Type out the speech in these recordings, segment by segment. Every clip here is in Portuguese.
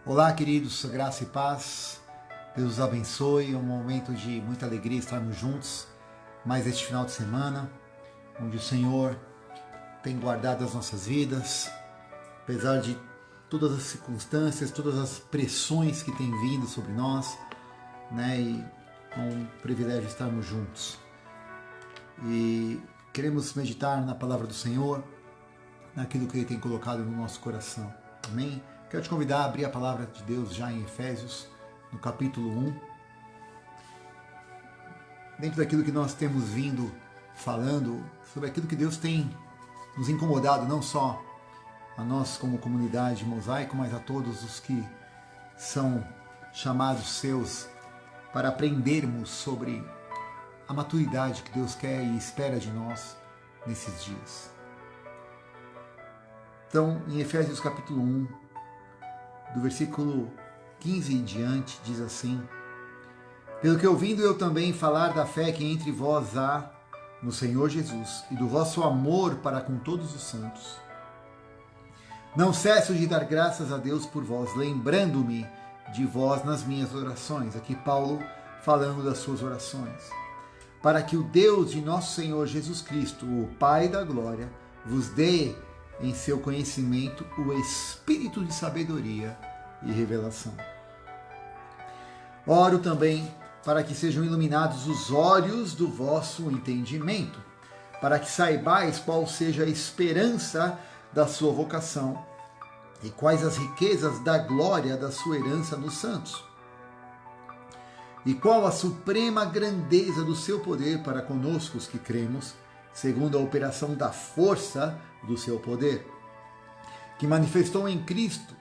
Olá, queridos, graça e paz. Deus os abençoe. É um momento de muita alegria estarmos juntos mais este final de semana, onde o Senhor tem guardado as nossas vidas, apesar de todas as circunstâncias, todas as pressões que têm vindo sobre nós, né? E é um privilégio estarmos juntos. E queremos meditar na palavra do Senhor, naquilo que Ele tem colocado no nosso coração. Amém? Quero te convidar a abrir a palavra de Deus já em Efésios, no capítulo 1. Dentro daquilo que nós temos vindo falando, sobre aquilo que Deus tem nos incomodado, não só a nós como comunidade mosaico, mas a todos os que são chamados seus, para aprendermos sobre a maturidade que Deus quer e espera de nós nesses dias. Então, em Efésios capítulo 1, do versículo 15 em diante, diz assim: Pelo que ouvindo eu também falar da fé que entre vós há no Senhor Jesus e do vosso amor para com todos os santos, não cesso de dar graças a Deus por vós, lembrando-me de vós nas minhas orações. Aqui Paulo falando das suas orações. Para que o Deus de nosso Senhor Jesus Cristo, o Pai da glória, vos dê em seu conhecimento o espírito de sabedoria e revelação. Oro também para que sejam iluminados os olhos do vosso entendimento, para que saibais qual seja a esperança da sua vocação e quais as riquezas da glória da sua herança nos santos, e qual a suprema grandeza do seu poder para conosco os que cremos, segundo a operação da força do seu poder, que manifestou em Cristo.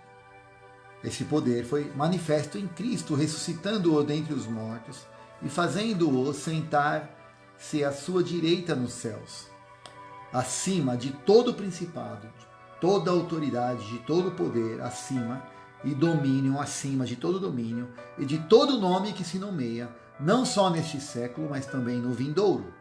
Esse poder foi manifesto em Cristo, ressuscitando-o dentre os mortos e fazendo-o sentar-se à sua direita nos céus, acima de todo principado, de toda autoridade, de todo poder, acima e domínio, acima de todo domínio e de todo nome que se nomeia, não só neste século, mas também no vindouro.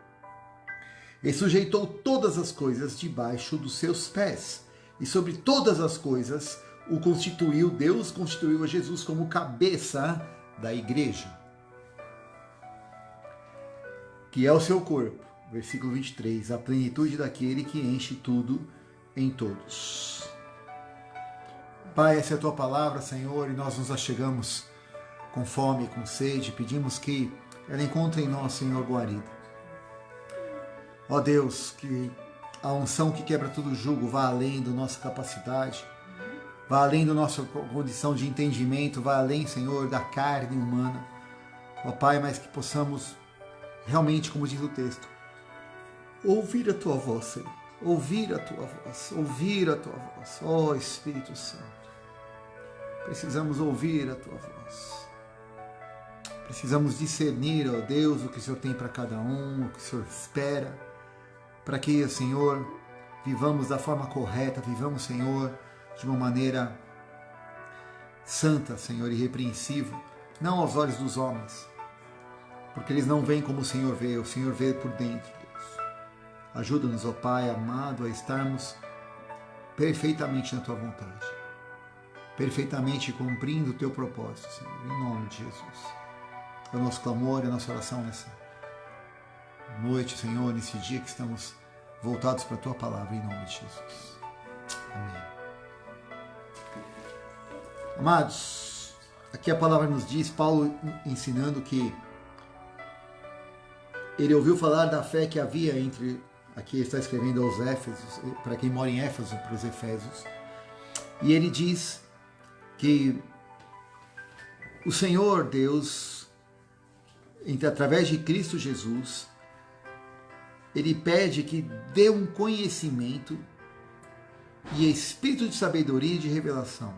E sujeitou todas as coisas debaixo dos seus pés, e sobre todas as coisas o constituiu, Deus constituiu a Jesus como cabeça da igreja, que é o seu corpo. Versículo 23, a plenitude daquele que enche tudo em todos. Pai, essa é a tua palavra, Senhor, e nós nos achegamos com fome, com sede, pedimos que ela encontre em nós, Senhor, guarida. Ó Deus, que a unção que quebra todo jugo vá além da nossa capacidade, vá além da nossa condição de entendimento, vá além, Senhor, da carne humana. Ó Pai, mas que possamos realmente, como diz o texto, ouvir a tua voz, Senhor. Ouvir a tua voz, ouvir a tua voz. Ó Espírito Santo, precisamos ouvir a tua voz. Precisamos discernir, ó Deus, o que o Senhor tem para cada um, o que o Senhor espera, para que, Senhor, vivamos da forma correta, vivamos, Senhor, de uma maneira santa, Senhor, irrepreensível, não aos olhos dos homens, porque eles não veem como o Senhor vê por dentro, Deus. Ajuda-nos, ó Pai amado, a estarmos perfeitamente na Tua vontade, perfeitamente cumprindo o Teu propósito, Senhor, em nome de Jesus. É o nosso clamor, é a nossa oração nessa noite, Senhor, nesse dia que estamos voltados para a Tua palavra, em nome de Jesus. Amém. Amados, aqui a palavra nos diz, Paulo ensinando que ele ouviu falar da fé que havia entre, aqui ele está escrevendo aos Éfesos, para quem mora em Éfeso, para os Efésios, e ele diz que o Senhor Deus, através de Cristo Jesus, ele pede que dê um conhecimento e espírito de sabedoria e de revelação.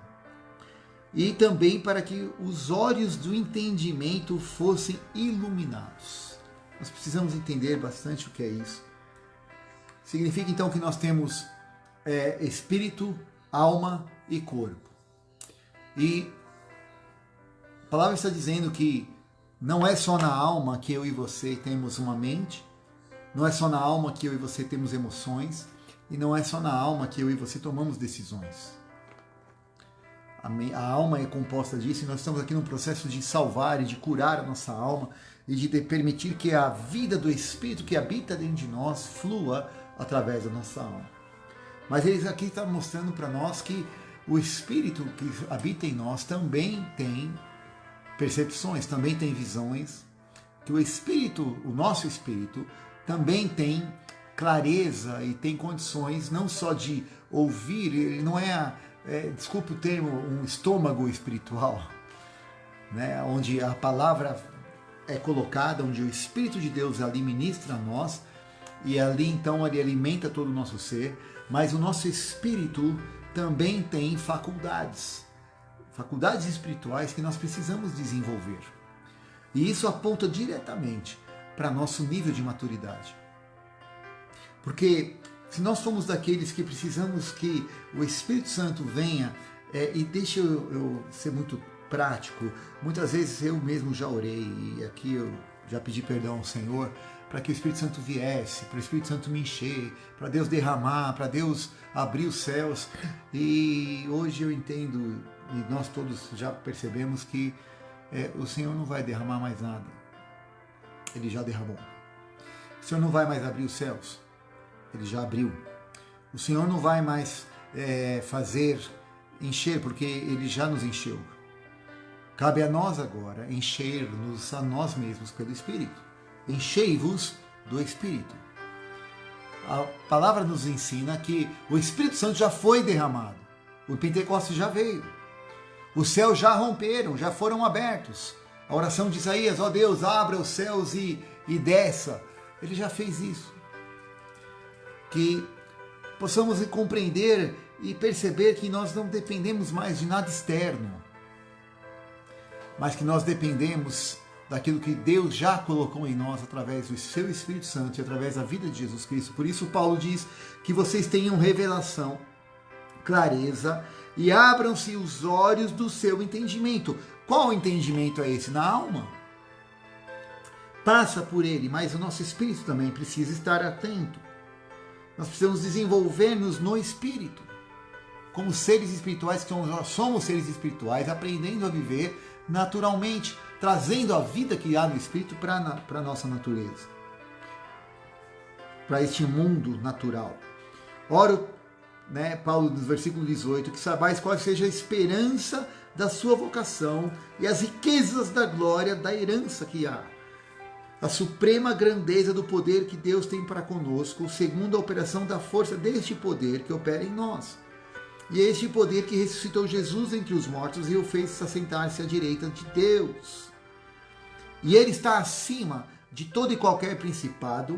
E também para que os olhos do entendimento fossem iluminados. Nós precisamos entender bastante o que é isso. Significa então que nós temos espírito, alma e corpo. E a palavra está dizendo que não é só na alma que eu e você temos uma mente, não é só na alma que eu e você temos emoções, e não é só na alma que eu e você tomamos decisões. A alma é composta disso e nós estamos aqui num processo de salvar e de curar a nossa alma e de permitir que a vida do Espírito que habita dentro de nós flua através da nossa alma. Mas ele aqui está mostrando para nós que o Espírito que habita em nós também tem percepções, também tem visões, que o Espírito, o nosso Espírito, também tem clareza e tem condições não só de ouvir, ele não desculpe o termo, um estômago espiritual, né, onde a palavra é colocada, onde o Espírito de Deus ali ministra a nós, e ali então ele alimenta todo o nosso ser, mas o nosso espírito também tem faculdades espirituais que nós precisamos desenvolver. E isso aponta diretamente para nosso nível de maturidade. Porque se nós somos daqueles que precisamos que o Espírito Santo venha, e deixa eu ser muito prático, muitas vezes eu mesmo já orei, e aqui eu já pedi perdão ao Senhor, para que o Espírito Santo viesse, para o Espírito Santo me encher, para Deus derramar, para Deus abrir os céus. E hoje eu entendo, e nós todos já percebemos que o Senhor não vai derramar mais nada. Ele já derramou. O Senhor não vai mais abrir os céus. Ele já abriu. O Senhor não vai mais fazer encher, porque Ele já nos encheu. Cabe a nós agora encher-nos a nós mesmos pelo Espírito. Enchei-vos do Espírito. A palavra nos ensina que o Espírito Santo já foi derramado. O Pentecostes já veio. Os céus já romperam, já foram abertos. A oração de Isaías, ó Deus, abra os céus e desça. Ele já fez isso. Que possamos compreender e perceber que nós não dependemos mais de nada externo, mas que nós dependemos daquilo que Deus já colocou em nós através do seu Espírito Santo e através da vida de Jesus Cristo. Por isso Paulo diz que vocês tenham revelação, clareza e abram-se os olhos do seu entendimento. Qual entendimento é esse? Na alma. Passa por ele, mas o nosso espírito também precisa estar atento. Nós precisamos desenvolver-nos no espírito. Como seres espirituais, que nós somos seres espirituais, aprendendo a viver naturalmente, trazendo a vida que há no Espírito para a nossa natureza, para este mundo natural. Oro, Paulo, no versículo 18, que sabais qual seja a esperança da sua vocação e as riquezas da glória da herança que há, a suprema grandeza do poder que Deus tem para conosco, segundo a operação da força deste poder que opera em nós. E é este poder que ressuscitou Jesus entre os mortos e o fez assentar-se à direita de Deus. E ele está acima de todo e qualquer principado,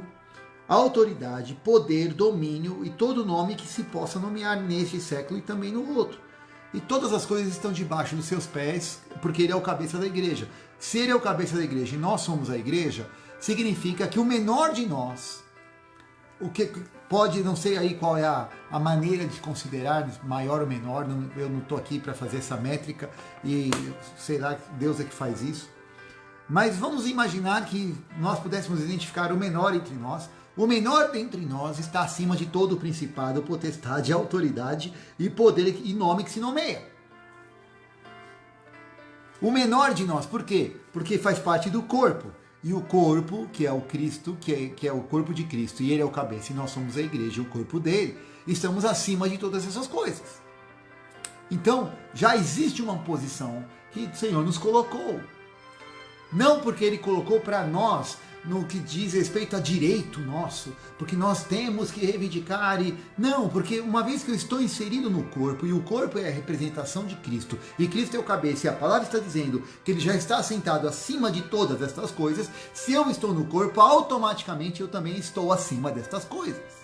autoridade, poder, domínio e todo nome que se possa nomear neste século e também no outro. E todas as coisas estão debaixo dos seus pés, porque ele é o cabeça da igreja. Se ele é o cabeça da igreja e nós somos a igreja, significa que o menor de nós, o que pode, não sei aí qual é a maneira de considerar maior ou menor, eu não estou aqui para fazer essa métrica e sei lá, Deus é que faz isso. Mas vamos imaginar que nós pudéssemos identificar o menor entre nós. O menor entre nós está acima de todo o principado, potestade, autoridade e poder e nome que se nomeia. O menor de nós, por quê? Porque faz parte do corpo. E o corpo, que é o Cristo, que é o corpo de Cristo, e ele é o cabeça, e nós somos a igreja, o corpo dele, estamos acima de todas essas coisas. Então, já existe uma posição que o Senhor nos colocou. Não porque ele colocou para nós no que diz respeito a direito nosso, porque nós temos que reivindicar não, porque uma vez que eu estou inserido no corpo, e o corpo é a representação de Cristo, e Cristo é o cabeça, e a palavra está dizendo que ele já está assentado acima de todas estas coisas, se eu estou no corpo, automaticamente eu também estou acima destas coisas.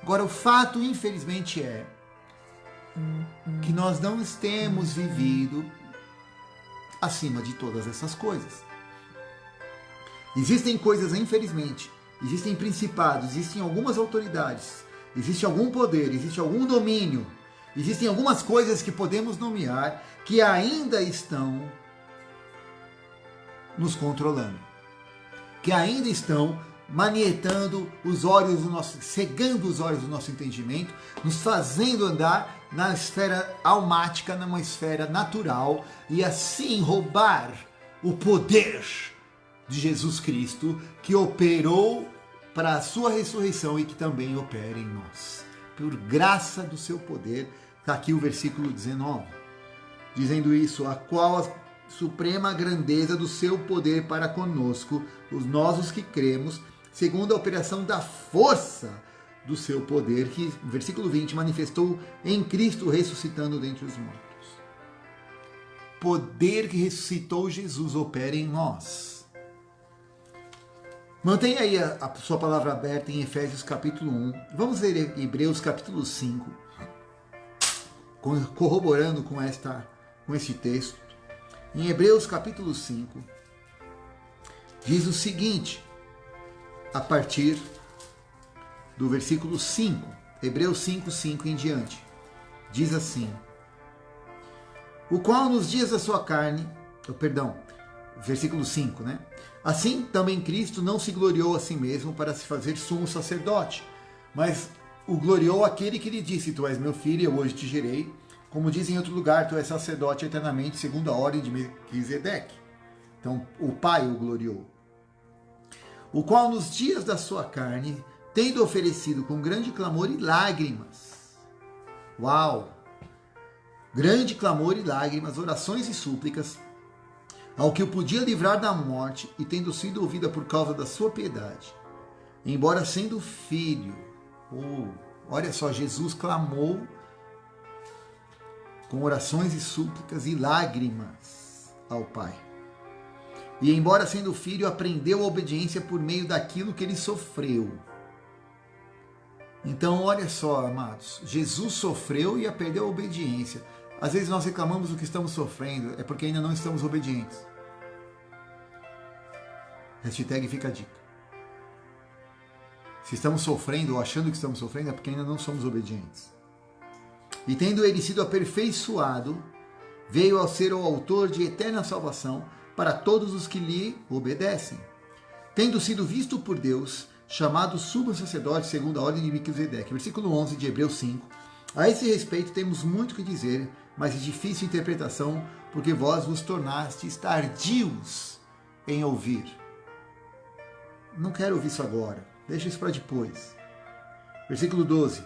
Agora, o fato, infelizmente, é que nós não temos vivido acima de todas essas coisas. Existem coisas, infelizmente, existem principados, existem algumas autoridades, existe algum poder, existe algum domínio, existem algumas coisas que podemos nomear que ainda estão nos controlando, que ainda estão manietando os olhos do nosso, cegando os olhos do nosso entendimento, nos fazendo andar na esfera almática, numa esfera natural, e assim roubar o poder de Jesus Cristo, que operou para a sua ressurreição e que também opera em nós. Por graça do seu poder, está aqui o versículo 19, dizendo isso, a qual a suprema grandeza do seu poder para conosco, nós os que cremos, segundo a operação da força do seu poder, que, versículo 20, manifestou em Cristo ressuscitando dentre os mortos. Poder que ressuscitou Jesus opera em nós. Mantenha aí a sua palavra aberta em Efésios capítulo 1. Vamos ler Hebreus capítulo 5, corroborando com esse texto. Em Hebreus capítulo 5, diz o seguinte, a partir do versículo 5, Hebreus 5, 5 em diante. Diz assim, o qual nos dias da sua carne, versículo 5, né? Assim também Cristo não se gloriou a si mesmo para se fazer sumo sacerdote, mas o gloriou aquele que lhe disse, tu és meu filho, eu hoje te gerei, como diz em outro lugar, tu és sacerdote eternamente, segundo a ordem de Melquisedeque. Então, o Pai o gloriou. O qual nos dias da sua carne, tendo oferecido com grande clamor e lágrimas, uau! Grande clamor e lágrimas, orações e súplicas, ao que o podia livrar da morte, e tendo sido ouvida por causa da sua piedade, embora sendo filho, olha só, Jesus clamou com orações e súplicas e lágrimas ao Pai. E embora sendo filho, aprendeu a obediência por meio daquilo que ele sofreu. Então, olha só, amados, Jesus sofreu e aprendeu a obediência. Às vezes nós reclamamos do que estamos sofrendo, é porque ainda não estamos obedientes. Hashtag fica a dica. Se estamos sofrendo ou achando que estamos sofrendo, é porque ainda não somos obedientes. E tendo ele sido aperfeiçoado, veio ao ser o autor de eterna salvação para todos os que lhe obedecem. Tendo sido visto por Deus, chamado sumo sacerdote segundo a ordem de Melquisedeque. Versículo 11 de Hebreus 5. A esse respeito temos muito que dizer, mas de difícil interpretação, porque vós vos tornastes tardios em ouvir. Não quero ouvir isso agora, deixa isso para depois. Versículo 12.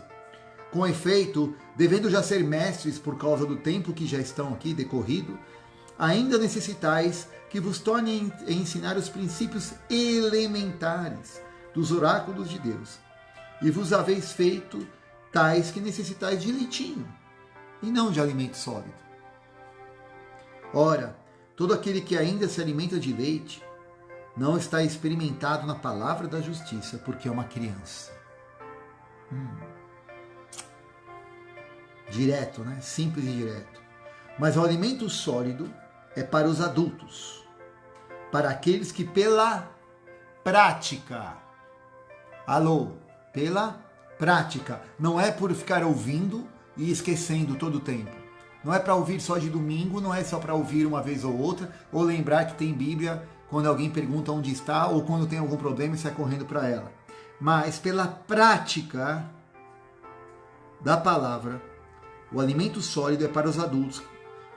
Com efeito, devendo já ser mestres por causa do tempo que já estão aqui decorrido, ainda necessitais que vos tornem a ensinar os princípios elementares dos oráculos de Deus, e vos haveis feito tais que necessitais de leitinho, e não de alimento sólido. Ora, todo aquele que ainda se alimenta de leite, não está experimentado na palavra da justiça, porque é uma criança. Direto, né? Simples e direto. Mas o alimento sólido é para os adultos, para aqueles que pela prática, pela prática, não é por ficar ouvindo e esquecendo todo o tempo. Não é para ouvir só de domingo, não é só para ouvir uma vez ou outra, ou lembrar que tem Bíblia quando alguém pergunta onde está, ou quando tem algum problema e sai correndo para ela. Mas pela prática da palavra, o alimento sólido é para os adultos,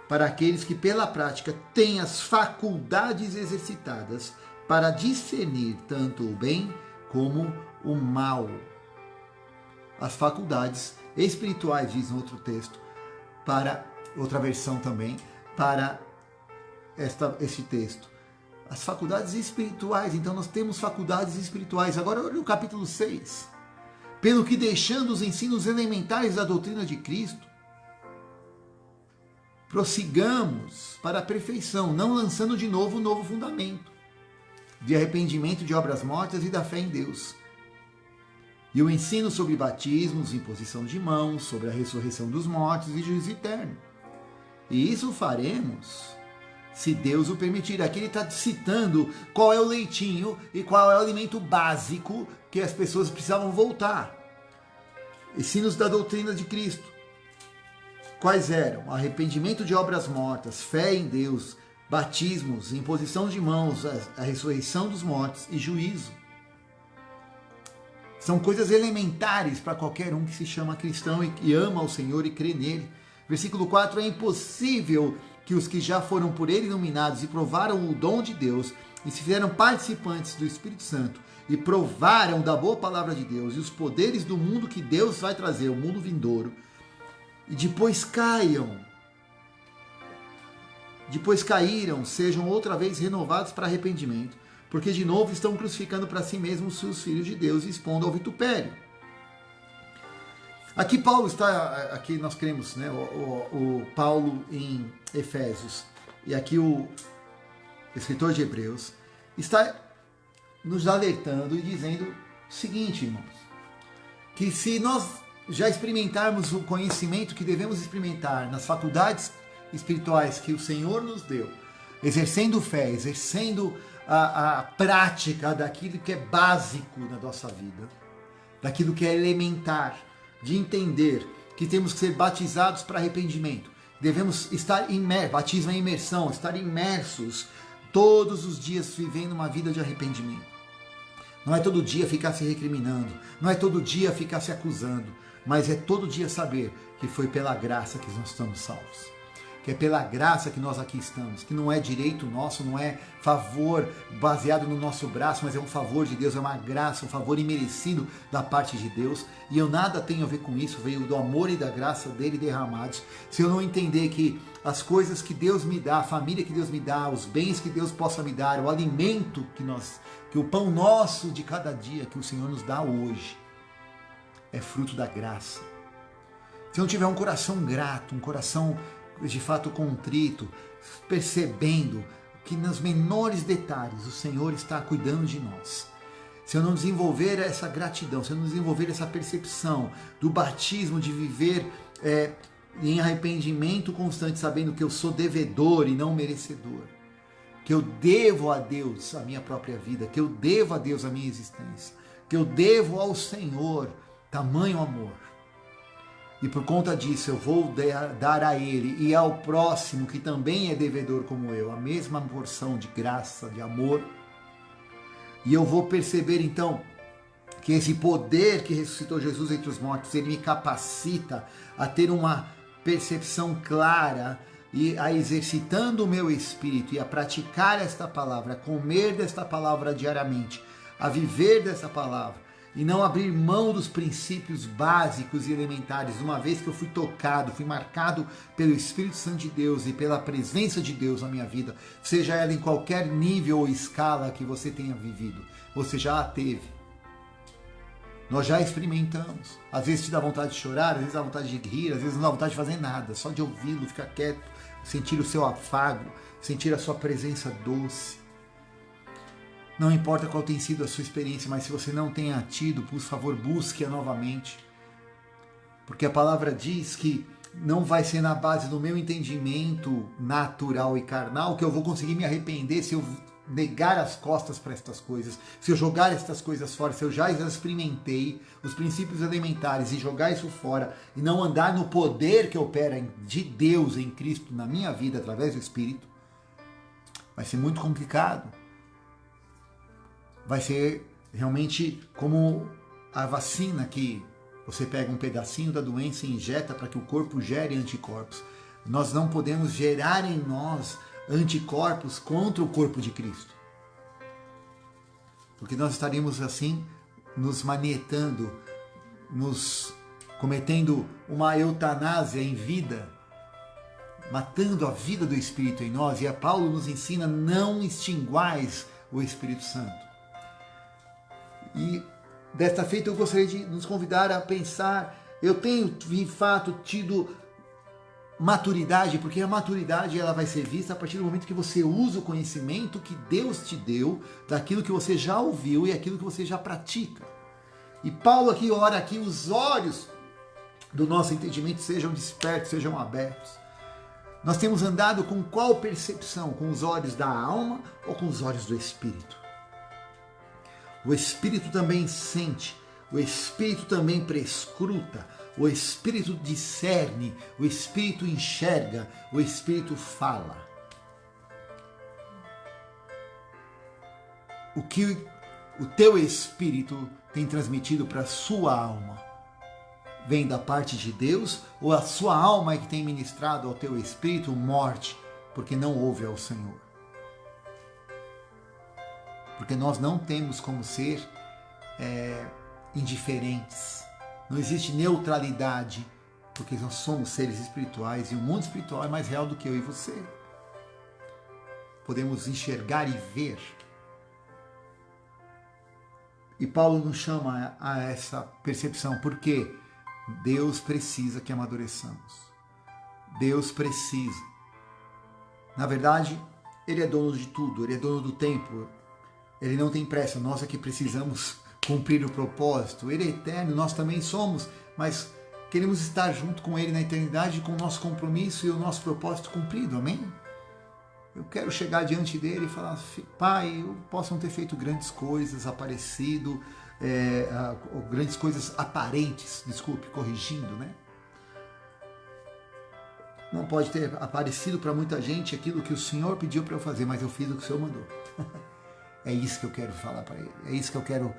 para aqueles que pela prática têm as faculdades exercitadas para discernir tanto o bem como o mal. As faculdades espirituais, diz no outro texto, para outra versão também, para este texto. As faculdades espirituais, então nós temos faculdades espirituais. Agora olha o capítulo 6. Pelo que deixando os ensinos elementares da doutrina de Cristo, prossigamos para a perfeição, não lançando de novo um novo fundamento de arrependimento de obras mortas e da fé em Deus. E o ensino sobre batismos, imposição de mãos, sobre a ressurreição dos mortos e juízo eterno. E isso faremos se Deus o permitir. Aqui ele está citando qual é o leitinho e qual é o alimento básico que as pessoas precisavam voltar. Ensinos da doutrina de Cristo. Quais eram? Arrependimento de obras mortas, fé em Deus, batismos, imposição de mãos, a ressurreição dos mortos e juízo. São coisas elementares para qualquer um que se chama cristão e que ama o Senhor e crê nele. Versículo 4, é impossível que os que já foram por ele iluminados e provaram o dom de Deus e se fizeram participantes do Espírito Santo e provaram da boa palavra de Deus e os poderes do mundo que Deus vai trazer, o mundo vindouro, e depois caíram, sejam outra vez renovados para arrependimento, porque de novo estão crucificando para si mesmos os filhos de Deus e expondo ao vitupério. Aqui Paulo está, aqui nós cremos, né, o Paulo em Efésios, e aqui o escritor de Hebreus está nos alertando e dizendo o seguinte, irmãos, que se nós já experimentarmos o conhecimento que devemos experimentar nas faculdades espirituais que o Senhor nos deu, exercendo fé, exercendo a prática daquilo que é básico na nossa vida, daquilo que é elementar, de entender que temos que ser batizados para arrependimento, devemos estar imersos, batismo é imersão, estar imersos todos os dias vivendo uma vida de arrependimento. Não é todo dia ficar se recriminando, não é todo dia ficar se acusando, mas é todo dia saber que foi pela graça que nós estamos salvos. Que é pela graça que nós aqui estamos, que não é direito nosso, não é favor baseado no nosso braço, mas é um favor de Deus, é uma graça, um favor imerecido da parte de Deus, e eu nada tenho a ver com isso, veio do amor e da graça dele derramados. Se eu não entender que as coisas que Deus me dá, a família que Deus me dá, os bens que Deus possa me dar, o alimento que o pão nosso de cada dia que o Senhor nos dá hoje, é fruto da graça. Se eu não tiver um coração grato, um coração de fato contrito, percebendo que nos menores detalhes o Senhor está cuidando de nós, se eu não desenvolver essa gratidão, se eu não desenvolver essa percepção do batismo, de viver em arrependimento constante, sabendo que eu sou devedor e não merecedor, que eu devo a Deus a minha própria vida, que eu devo a Deus a minha existência, que eu devo ao Senhor tamanho amor, e por conta disso eu vou dar a Ele e ao próximo que também é devedor como eu, a mesma porção de graça, de amor. E eu vou perceber então que esse poder que ressuscitou Jesus entre os mortos, ele me capacita a ter uma percepção clara e a exercitando o meu espírito e a praticar esta palavra, a comer desta palavra diariamente, a viver dessa palavra, e não abrir mão dos princípios básicos e elementares, uma vez que eu fui tocado, fui marcado pelo Espírito Santo de Deus e pela presença de Deus na minha vida, seja ela em qualquer nível ou escala que você tenha vivido, você já a teve. Nós já experimentamos. Às vezes te dá vontade de chorar, às vezes dá vontade de rir, às vezes não dá vontade de fazer nada, só de ouvi-lo, ficar quieto, sentir o seu afago, sentir a sua presença doce. Não importa qual tem sido a sua experiência, mas se você não tenha tido, por favor, busque-a novamente. Porque a palavra diz que não vai ser na base do meu entendimento natural e carnal que eu vou conseguir me arrepender se eu negar as costas para estas coisas, se eu jogar estas coisas fora, se eu já experimentei os princípios elementares e jogar isso fora e não andar no poder que opera de Deus em Cristo na minha vida através do Espírito, vai ser muito complicado. Vai ser realmente como a vacina que você pega um pedacinho da doença e injeta para que o corpo gere anticorpos. Nós não podemos gerar em nós anticorpos contra o corpo de Cristo. Porque nós estaríamos assim nos manietando, nos cometendo uma eutanásia em vida, matando a vida do Espírito em nós. E a Paulo nos ensina: não extinguais o Espírito Santo. E desta feita eu gostaria de nos convidar a pensar, eu tenho de fato tido maturidade, porque a maturidade ela vai ser vista a partir do momento que você usa o conhecimento que Deus te deu, daquilo que você já ouviu e aquilo que você já pratica. E Paulo aqui ora que os olhos do nosso entendimento sejam despertos, sejam abertos. Nós temos andado com qual percepção? Com os olhos da alma ou com os olhos do Espírito? O Espírito também sente, o Espírito também prescruta, o Espírito discerne, o Espírito enxerga, o Espírito fala. O que o teu espírito tem transmitido para a sua alma? Vem da parte de Deus ou a sua alma é que tem ministrado ao teu espírito morte, porque não ouve ao Senhor? Porque nós não temos como ser indiferentes. Não existe neutralidade, porque nós somos seres espirituais e o mundo espiritual é mais real do que eu e você. Podemos enxergar e ver. E Paulo nos chama a essa percepção, porque Deus precisa que amadureçamos. Deus precisa. Na verdade, Ele é dono de tudo, Ele é dono do tempo. Ele não tem pressa, nós é que precisamos cumprir o propósito. Ele é eterno, nós também somos, mas queremos estar junto com Ele na eternidade com o nosso compromisso e o nosso propósito cumprido, amém? Eu quero chegar diante dele e falar, Pai, eu posso não ter feito grandes coisas, aparecido, grandes coisas aparentes, desculpe, corrigindo, né? Não pode ter aparecido para muita gente aquilo que o Senhor pediu para eu fazer, mas eu fiz o que o Senhor mandou. É isso que eu quero falar para Ele, é isso que eu quero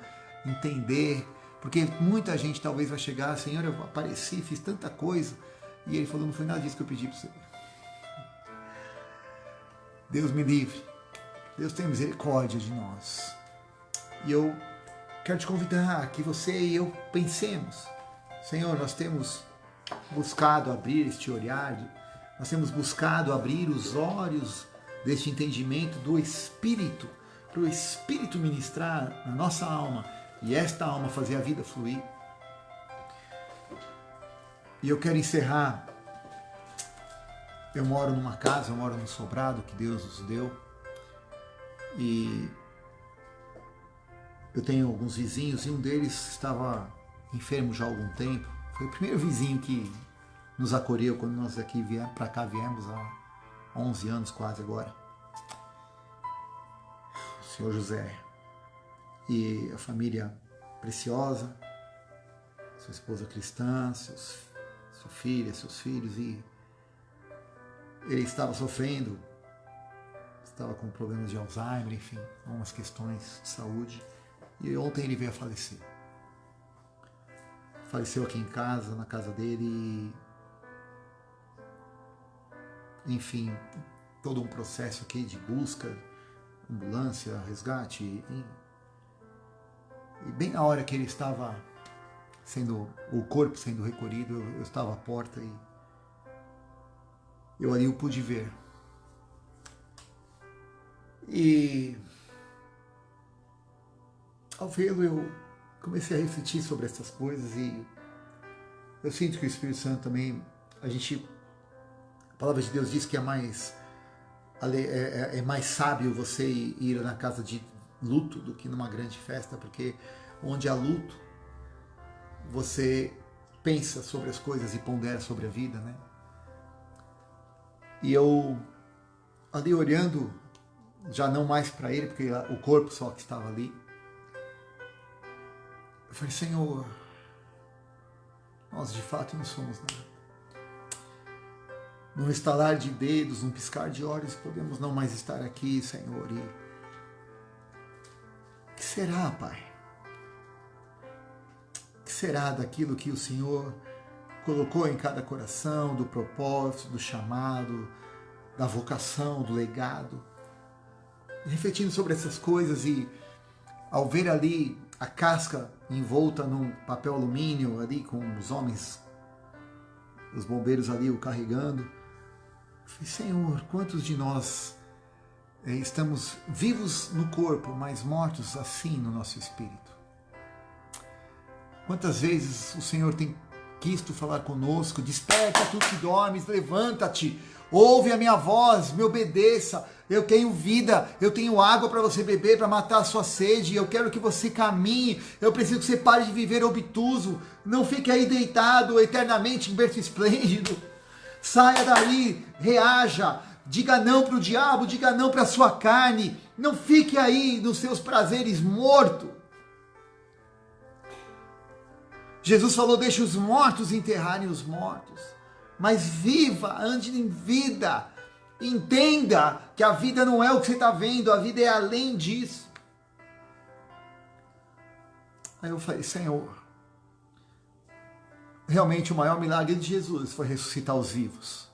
entender, porque muita gente talvez vai chegar, Senhor, eu apareci, fiz tanta coisa, e Ele falou, não foi nada disso que eu pedi para você. Deus me livre, Deus tem misericórdia de nós. E eu quero te convidar que você e eu pensemos, Senhor, nós temos buscado abrir este olhar, nós temos buscado abrir os olhos deste entendimento do Espírito, para o Espírito ministrar na nossa alma e esta alma fazer a vida fluir. E eu quero encerrar. Eu moro numa casa, eu moro num sobrado que Deus nos deu. E eu tenho alguns vizinhos e um deles estava enfermo já há algum tempo. Foi o primeiro vizinho que nos acolheu quando nós aqui para cá viemos há 11 anos quase agora. O senhor José. E a família preciosa, sua esposa cristã, sua filha, seus filhos, e ele estava sofrendo, estava com problemas de Alzheimer, enfim, algumas questões de saúde, e ontem ele veio a falecer. Faleceu aqui em casa, na casa dele, e, enfim, todo um processo aqui de busca, ambulância, resgate, e bem na hora que ele estava o corpo sendo recolhido, eu estava à porta e eu ali o pude ver. E ao vê-lo eu comecei a refletir sobre essas coisas e eu sinto que o Espírito Santo também, a palavra de Deus diz que é mais sábio você ir na casa de luto do que numa grande festa, porque onde há luto, você pensa sobre as coisas e pondera sobre a vida, né? E eu, ali olhando, já não mais para ele, porque o corpo só que estava ali, eu falei, Senhor, nós de fato não somos nada. Num estalar de dedos, num piscar de olhos, podemos não mais estar aqui, Senhor. E o que será, Pai? O que será daquilo que o Senhor colocou em cada coração, do propósito, do chamado, da vocação, do legado? Refletindo sobre essas coisas e ao ver ali a casca envolta num papel alumínio, ali com os homens, os bombeiros ali o carregando, eu falei, Senhor, quantos de nós estamos vivos no corpo, mas mortos assim no nosso espírito? Quantas vezes o Senhor tem quisto falar conosco, desperta tu que dormes, levanta-te, ouve a minha voz, me obedeça, eu tenho vida, eu tenho água para você beber, para matar a sua sede, eu quero que você caminhe, eu preciso que você pare de viver obtuso, não fique aí deitado eternamente em berço esplêndido, saia daí, reaja, diga não para o diabo, diga não para a sua carne, não fique aí nos seus prazeres morto. Jesus falou, deixe os mortos enterrarem os mortos, mas viva, ande em vida, entenda que a vida não é o que você está vendo, a vida é além disso. Aí eu falei, Senhor, realmente o maior milagre de Jesus foi ressuscitar os vivos.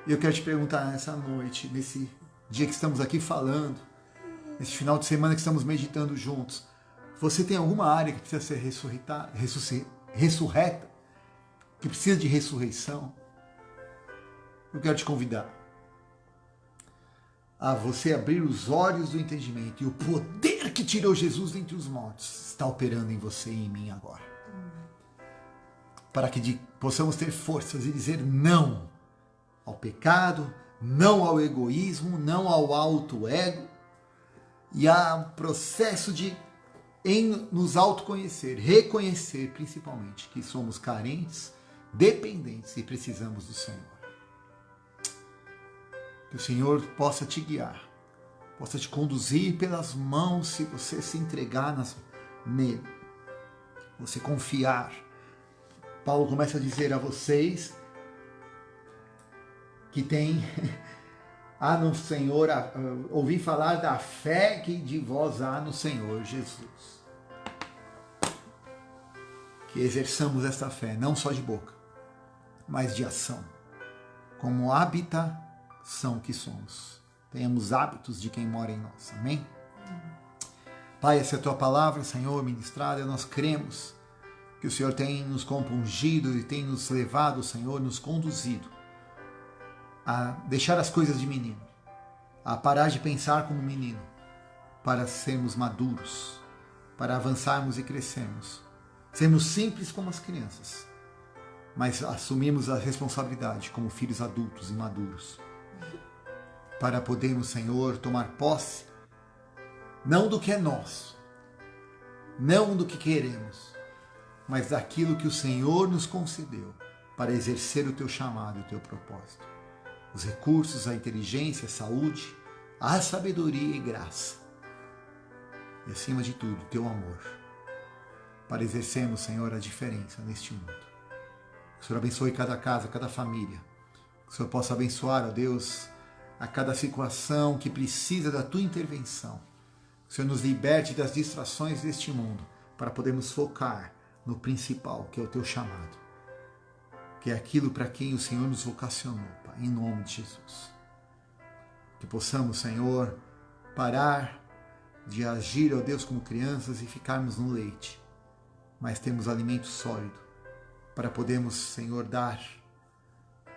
E eu quero te perguntar nessa noite, nesse dia que estamos aqui falando, nesse final de semana que estamos meditando juntos, você tem alguma área que precisa ser ressurreta, que precisa de ressurreição? Eu quero te convidar a você abrir os olhos do entendimento, e o poder que tirou Jesus dentre os mortos está operando em você e em mim agora. Para que possamos ter forças e dizer não ao pecado, não ao egoísmo, não ao alto ego, e ao processo de nos autoconhecer, reconhecer principalmente que somos carentes, dependentes e precisamos do Senhor. Que o Senhor possa te guiar, possa te conduzir pelas mãos se você se entregar nele, você confiar. Paulo começa a dizer a vocês que tem no Senhor, ouvi falar da fé que de vós há no Senhor Jesus. Que exerçamos esta fé, não só de boca, mas de ação, como habitação que somos. Tenhamos hábitos de quem mora em nós. Amém? Pai, essa é a tua palavra, Senhor, ministrada. Nós cremos que o Senhor tem nos compungido e tem nos levado, Senhor, nos conduzido a deixar as coisas de menino, a parar de pensar como menino, para sermos maduros, para avançarmos e crescermmos, sermos simples como as crianças, mas assumirmos a responsabilidade como filhos adultos e maduros, para podermos, Senhor, tomar posse, não do que é nosso, não do que queremos, mas daquilo que o Senhor nos concedeu para exercer o teu chamado e o teu propósito. Os recursos, a inteligência, a saúde, a sabedoria e graça. E acima de tudo, teu amor, para exercermos, Senhor, a diferença neste mundo. Que o Senhor abençoe cada casa, cada família. Que o Senhor possa abençoar, ó Deus, a cada situação que precisa da tua intervenção. Que o Senhor nos liberte das distrações deste mundo, para podermos focar no principal, que é o teu chamado, que é aquilo para quem o Senhor nos vocacionou, Pai, em nome de Jesus. Que possamos, Senhor, parar de agir, ó Deus, como crianças e ficarmos no leite, mas temos alimento sólido para podermos, Senhor, dar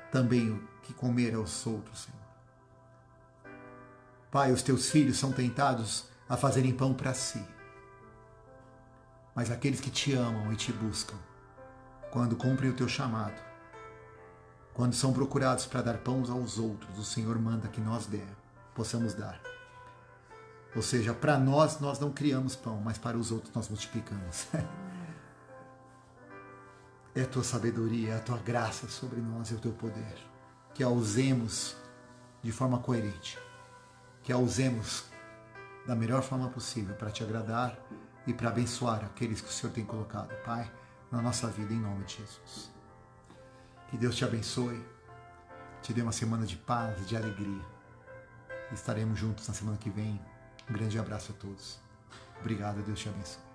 também o que comer aos outros, Senhor. Pai, os teus filhos são tentados a fazerem pão para si, mas aqueles que te amam e te buscam, quando cumprem o teu chamado, quando são procurados para dar pão aos outros, o Senhor manda que nós possamos dar. Ou seja, para nós não criamos pão, mas para os outros nós multiplicamos. É a tua sabedoria, é a tua graça sobre nós e o teu poder. Que a usemos de forma coerente, que a usemos da melhor forma possível para te agradar e para abençoar aqueles que o Senhor tem colocado, Pai, na nossa vida, em nome de Jesus. Que Deus te abençoe, te dê uma semana de paz e de alegria. Estaremos juntos na semana que vem. Um grande abraço a todos. Obrigado, Deus te abençoe.